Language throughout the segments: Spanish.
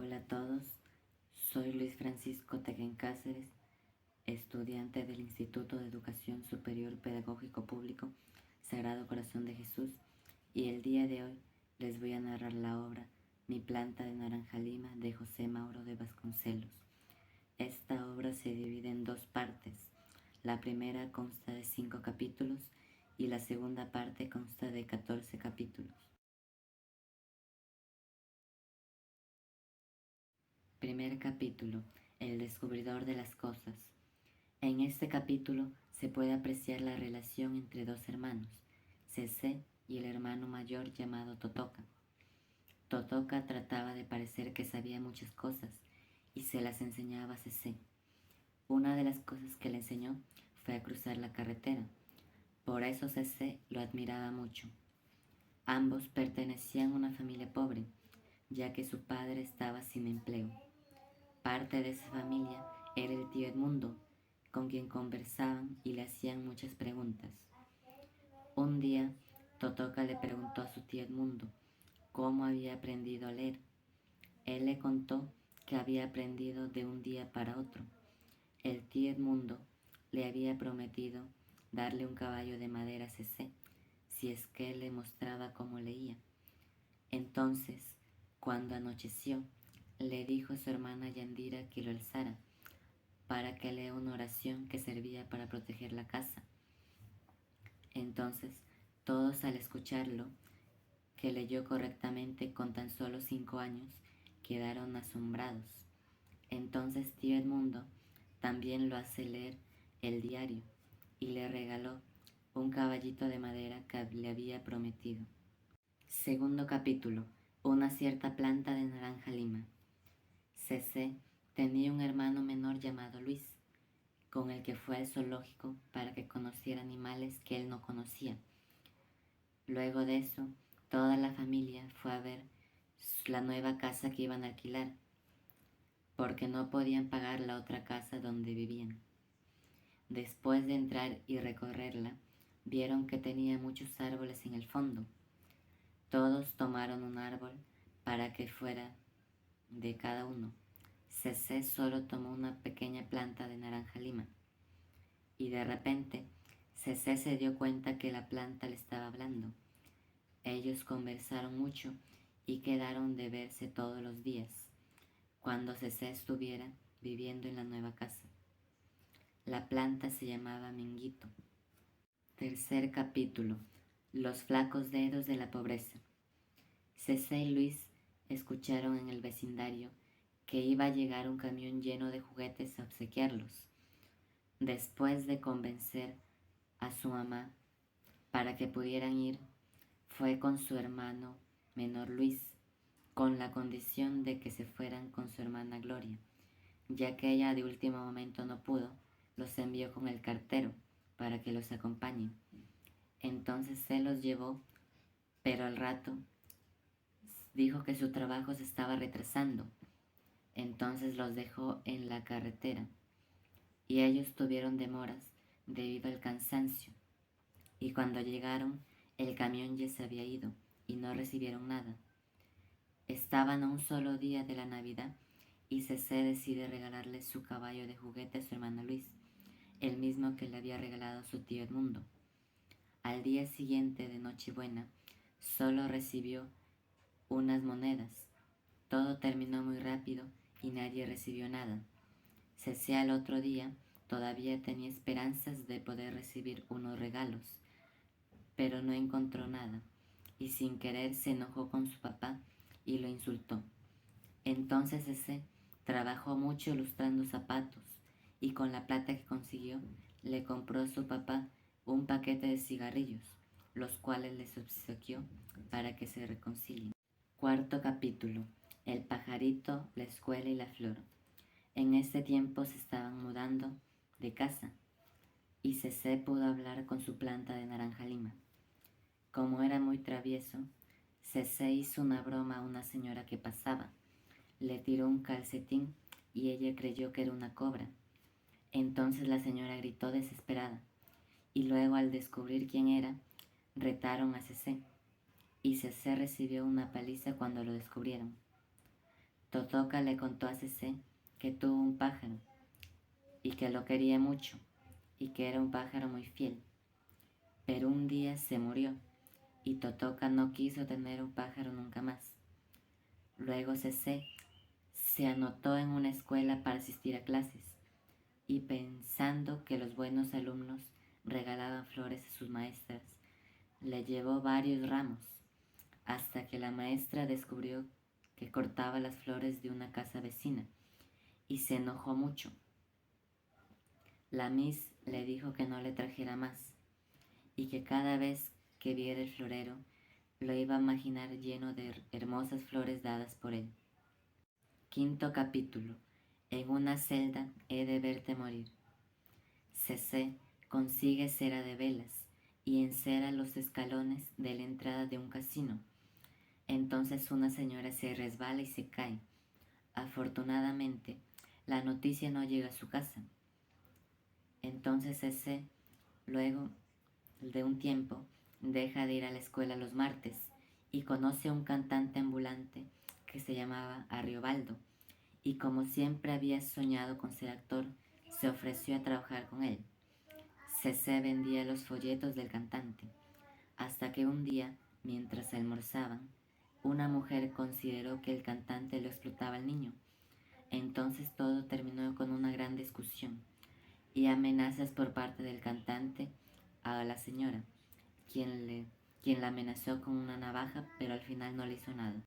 Hola a todos, soy Luis Francisco Teguén Cáceres, estudiante del Instituto de Educación Superior Pedagógico Público Sagrado Corazón de Jesús, y el día de hoy les voy a narrar la obra Mi planta de naranja lima de José Mauro de Vasconcelos. Esta obra se divide en dos partes. La primera consta de 5 capítulos y la segunda parte consta de 14 capítulos. Primer capítulo: El descubridor de las cosas. En este capítulo se puede apreciar la relación entre dos hermanos, Cecé y el hermano mayor llamado Totoca. Totoca trataba de parecer que sabía muchas cosas y se las enseñaba a Cecé. Una de las cosas que le enseñó fue a cruzar la carretera. Por eso Cecé lo admiraba mucho. Ambos pertenecían a una familia pobre, ya que su padre estaba sin empleo. Parte de esa familia era el tío Edmundo, con quien conversaban y le hacían muchas preguntas. Un día, Totoca le preguntó a su tío Edmundo cómo había aprendido a leer. Él le contó que había aprendido de un día para otro. El tío Edmundo le había prometido darle un caballo de madera a Cecé si es que él le mostraba cómo leía. Entonces, cuando anocheció, le dijo a su hermana Yandira que lo alzara para que lea una oración que servía para proteger la casa. Entonces, todos al escucharlo, que leyó correctamente con tan solo 5 años, quedaron asombrados. Entonces tío Edmundo también lo hace leer el diario y le regaló un caballito de madera que le había prometido. Segundo capítulo: Una cierta planta de naranja lima. Cecé tenía un hermano menor llamado Luis, con el que fue al zoológico para que conociera animales que él no conocía. Luego de eso, toda la familia fue a ver la nueva casa que iban a alquilar, porque no podían pagar la otra casa donde vivían. Después de entrar y recorrerla, vieron que tenía muchos árboles en el fondo. Todos tomaron un árbol para que fuera de cada uno. Cecé solo tomó una pequeña planta de naranja lima. Y de repente, Cecé se dio cuenta que la planta le estaba hablando. Ellos conversaron mucho y quedaron de verse todos los días, cuando Cecé estuviera viviendo en la nueva casa. La planta se llamaba Minguito. Tercer capítulo: Los flacos dedos de la pobreza. Cecé y Luis escucharon en el vecindario que iba a llegar un camión lleno de juguetes a obsequiarlos. Después de convencer a su mamá para que pudieran ir, fue con su hermano menor Luis, con la condición de que se fueran con su hermana Gloria. Ya que ella de último momento no pudo, los envió con el cartero para que los acompañe. Entonces se los llevó, pero al rato dijo que su trabajo se estaba retrasando. Entonces los dejó en la carretera y ellos tuvieron demoras debido al cansancio. Y cuando llegaron, el camión ya se había ido y no recibieron nada. Estaban a un solo día de la Navidad y Cecé decide regalarle su caballo de juguete a su hermano Luis, el mismo que le había regalado su tío Edmundo. Al día siguiente de Nochebuena, solo recibió unas monedas. Todo terminó muy rápido y nadie recibió nada. Cecé al otro día todavía tenía esperanzas de poder recibir unos regalos, pero no encontró nada y sin querer se enojó con su papá y lo insultó. Entonces Cecé trabajó mucho lustrando zapatos y con la plata que consiguió le compró a su papá un paquete de cigarrillos, los cuales les obsequió para que se reconcilien. Cuarto capítulo: El pajarito, la escuela y la flor. En este tiempo se estaban mudando de casa y Cecé pudo hablar con su planta de naranja lima. Como era muy travieso, Cecé hizo una broma a una señora que pasaba. Le tiró un calcetín y ella creyó que era una cobra. Entonces la señora gritó desesperada y luego, al descubrir quién era, retaron a Cecé y Cecé recibió una paliza cuando lo descubrieron. Totoka le contó a Cece que tuvo un pájaro y que lo quería mucho y que era un pájaro muy fiel. Pero un día se murió y Totoka no quiso tener un pájaro nunca más. Luego Cece se anotó en una escuela para asistir a clases y pensando que los buenos alumnos regalaban flores a sus maestras, le llevó varios ramos hasta que la maestra descubrió que cortaba las flores de una casa vecina y se enojó mucho. La Miss le dijo que no le trajera más y que cada vez que viera el florero lo iba a imaginar lleno de hermosas flores dadas por él. Quinto capítulo. En una celda he de verte morir. Cece consigue cera de velas y encera los escalones de la entrada de un casino. Entonces una señora se resbala y se cae. Afortunadamente, la noticia no llega a su casa. Entonces Cece, luego de un tiempo, deja de ir a la escuela los martes y conoce a un cantante ambulante que se llamaba Ariobaldo, y como siempre había soñado con ser actor, se ofreció a trabajar con él. Cece vendía los folletos del cantante, hasta que un día, mientras almorzaban, una mujer consideró que el cantante lo explotaba al niño. Entonces todo terminó con una gran discusión y amenazas por parte del cantante a la señora, quien la amenazó con una navaja, pero al final no le hizo nada.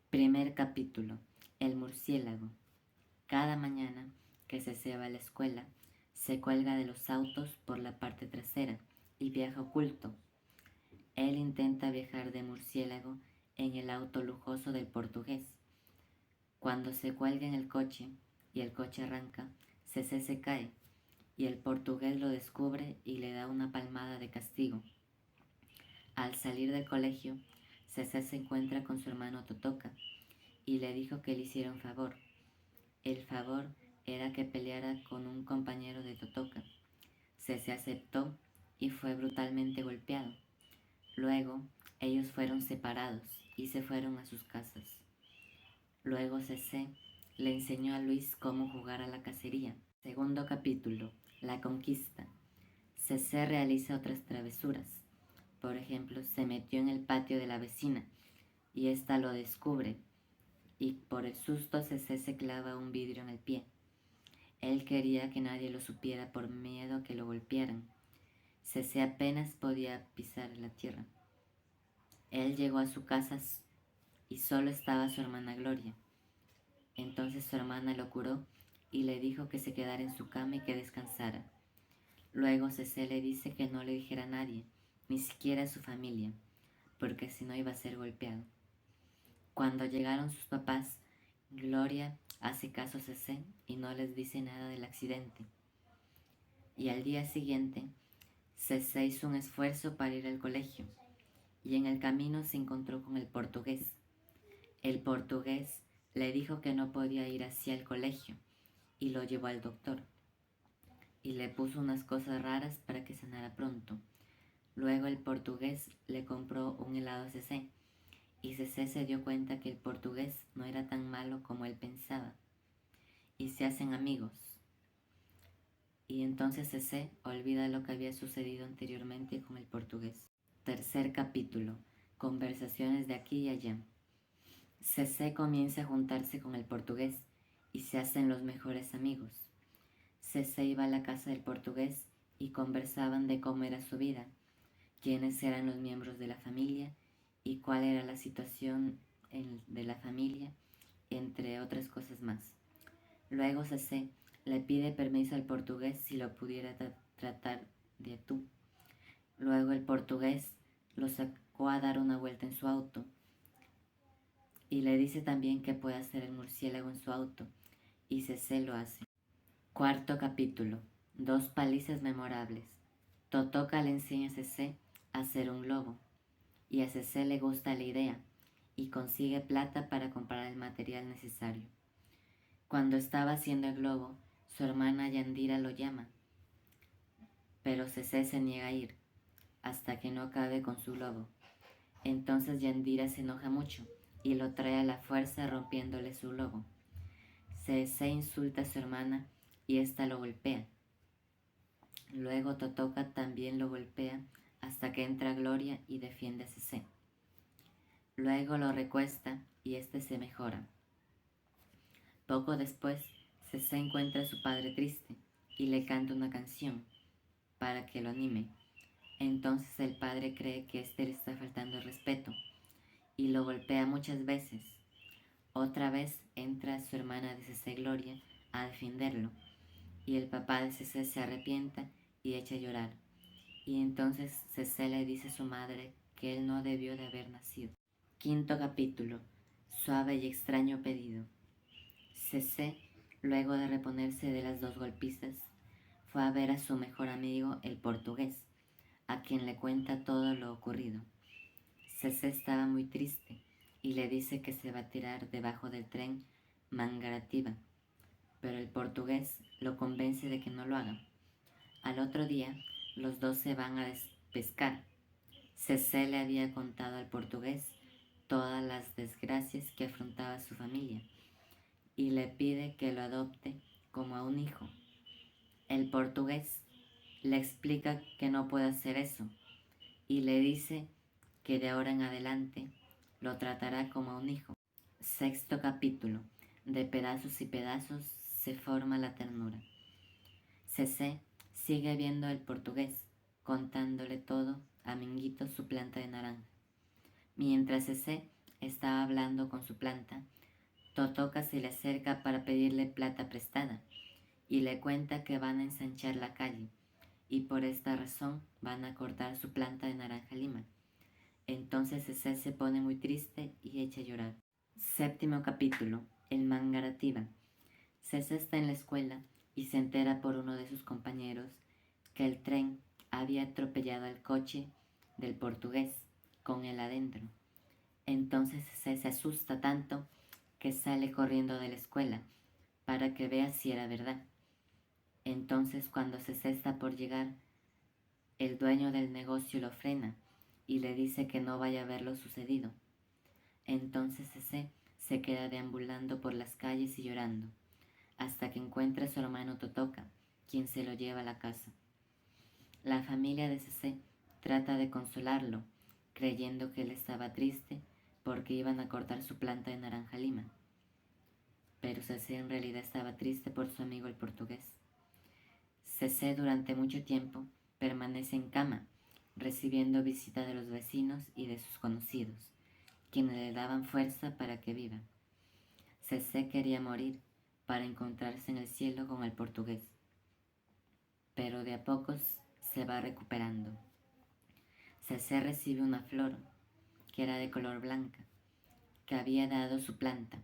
Primer capítulo. El murciélago. Cada mañana que se va a la escuela, se cuelga de los autos por la parte trasera y viaja oculto. Él intenta viajar de murciélago en el auto lujoso del portugués. Cuando se cuelga en el coche y el coche arranca, Cece se cae y el portugués lo descubre y le da una palmada de castigo. Al salir del colegio, Cece se encuentra con su hermano Totoka y le dijo que le hiciera un favor. El favor era que peleara con un compañero de Totoka. Cece aceptó y fue brutalmente golpeado. Luego, ellos fueron separados y se fueron a sus casas. Luego Cece le enseñó a Luis cómo jugar a la cacería. Segundo capítulo. La conquista. Cece realiza otras travesuras. Por ejemplo, se metió en el patio de la vecina y ésta lo descubre y por el susto Cece se clava un vidrio en el pie. Él quería que nadie lo supiera por miedo a que lo golpearan. Cece apenas podía pisar la tierra. Él llegó a su casa y solo estaba su hermana Gloria. Entonces su hermana lo curó y le dijo que se quedara en su cama y que descansara. Luego Cece le dice que no le dijera a nadie, ni siquiera a su familia, porque si no iba a ser golpeado. Cuando llegaron sus papás, Gloria hace caso a Cece y no les dice nada del accidente. Y al día siguiente, Cece hizo un esfuerzo para ir al colegio y en el camino se encontró con el portugués. El portugués le dijo que no podía ir así al colegio y lo llevó al doctor y le puso unas cosas raras para que sanara pronto. Luego el portugués le compró un helado a Cece y Cece se dio cuenta que el portugués no era tan malo como él pensaba y se hacen amigos. Y entonces Cece olvida lo que había sucedido anteriormente con el portugués. Tercer capítulo. Conversaciones de aquí y allá. Cece comienza a juntarse con el portugués y se hacen los mejores amigos. Cece iba a la casa del portugués y conversaban de cómo era su vida, quiénes eran los miembros de la familia y cuál era la situación de la familia, entre otras cosas más. Luego Cece le pide permiso al portugués si lo pudiera tratar de tú. Luego el portugués lo sacó a dar una vuelta en su auto y le dice también que puede hacer el murciélago en su auto, y Cece lo hace. Cuarto capítulo. Dos palizas memorables. Totoka le enseña a Cece a hacer un globo, y a Cece le gusta la idea, y consigue plata para comprar el material necesario. Cuando estaba haciendo el globo, su hermana Yandira lo llama, pero Cece se niega a ir. hasta que no acabe con su globo. Entonces Yandira se enoja mucho y lo trae a la fuerza rompiéndole su globo. Cece insulta a su hermana y ésta lo golpea. Luego Totoka también lo golpea hasta que entra Gloria y defiende a Cece. Luego lo recuesta y este se mejora. Poco después, Cece encuentra a su padre triste y le canta una canción para que lo anime. Entonces el padre cree que este le está faltando el respeto y lo golpea muchas veces. Otra vez entra su hermana de Cece, Gloria, a defenderlo y el papá de Cece se arrepienta y echa a llorar. Y entonces Cece le dice a su madre que él no debió de haber nacido. Quinto capítulo. Suave y extraño pedido. Cece, luego de reponerse de las 2 golpizas, fue a ver a su mejor amigo el portugués, a quien le cuenta todo lo ocurrido. Cece estaba muy triste y le dice que se va a tirar debajo del tren Mangaratiba, pero el portugués lo convence de que no lo haga. Al otro día, los dos se van a pescar. Cece le había contado al portugués todas las desgracias que afrontaba su familia y le pide que lo adopte como a un hijo. El portugués le explica que no puede hacer eso y le dice que de ahora en adelante lo tratará como a un hijo. Sexto capítulo. De pedazos y pedazos se forma la ternura. Cece sigue viendo al portugués, contándole todo a Minguito, su planta de naranja. Mientras Cece está hablando con su planta, Totoka se le acerca para pedirle plata prestada y le cuenta que van a ensanchar la calle y por esta razón van a cortar su planta de naranja lima. Entonces Cece se pone muy triste y echa a llorar. Séptimo capítulo. El Mangaratiba. Cece está en la escuela y se entera por uno de sus compañeros que el tren había atropellado al coche del portugués con él adentro. Entonces Cece se asusta tanto que sale corriendo de la escuela para que vea si era verdad. Entonces cuando Cece está por llegar, el dueño del negocio lo frena y le dice que no vaya a ver lo sucedido. Entonces Cece se queda deambulando por las calles y llorando, hasta que encuentra a su hermano Totoka, quien se lo lleva a la casa. La familia de Cece trata de consolarlo, creyendo que él estaba triste porque iban a cortar su planta de naranja lima. Pero Cece en realidad estaba triste por su amigo el portugués. Cece durante mucho tiempo permanece en cama, recibiendo visita de los vecinos y de sus conocidos, quienes le daban fuerza para que viva. Cece quería morir para encontrarse en el cielo con el portugués, pero de a pocos se va recuperando. Cece recibe una flor, que era de color blanca, que había dado su planta,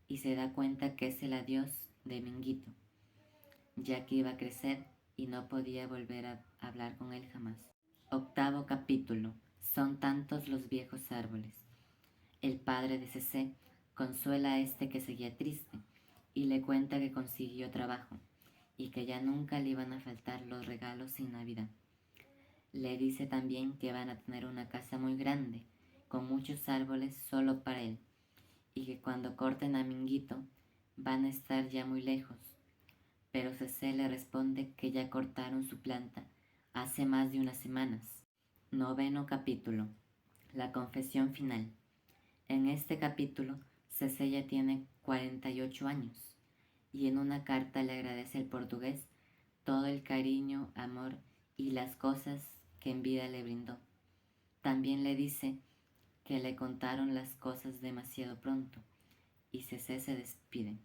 y se da cuenta que es el adiós de Minguito, ya que iba a crecer y no podía volver a hablar con él jamás. Octavo capítulo. Son tantos los viejos árboles. El padre de Cece consuela a este que seguía triste y le cuenta que consiguió trabajo y que ya nunca le iban a faltar los regalos sin Navidad. Le dice también que van a tener una casa muy grande, con muchos árboles solo para él, y que cuando corten a Minguito van a estar ya muy lejos. Pero Cece le responde que ya cortaron su planta hace más de unas semanas. Noveno capítulo. La confesión final. En este capítulo, Cece ya tiene 48 años y en una carta le agradece al portugués todo el cariño, amor y las cosas que en vida le brindó. También le dice que le contaron las cosas demasiado pronto y Cece se despide.